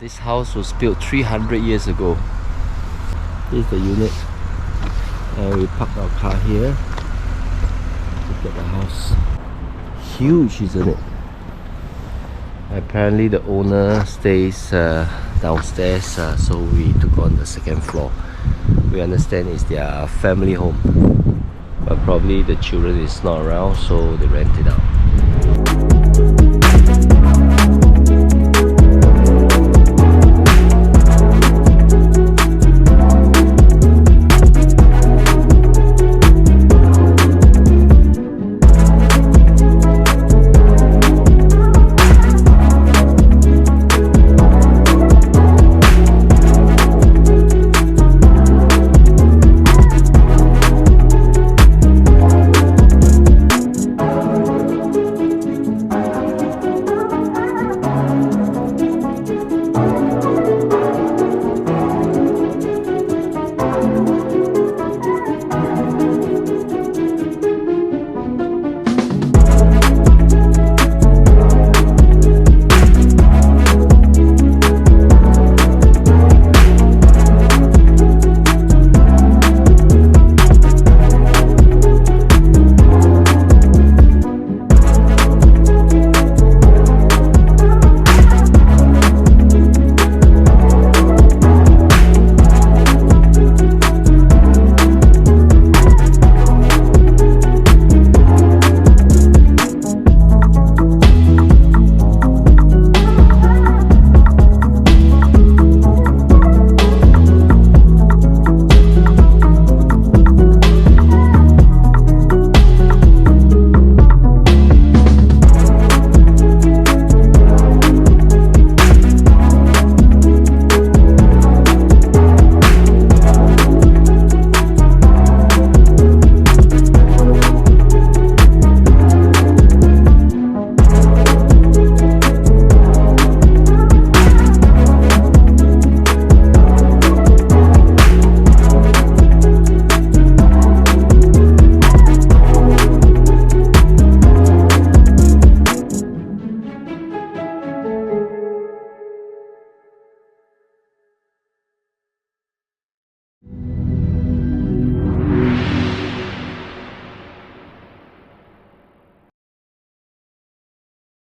This house was built 300 years ago. Here's the unit. And we parked our car here. Look at the house. Huge, isn't it? Apparently the owner stays downstairs, so we took on the second floor. We understand it's their family home, but probably the children is not around, so they rent it out.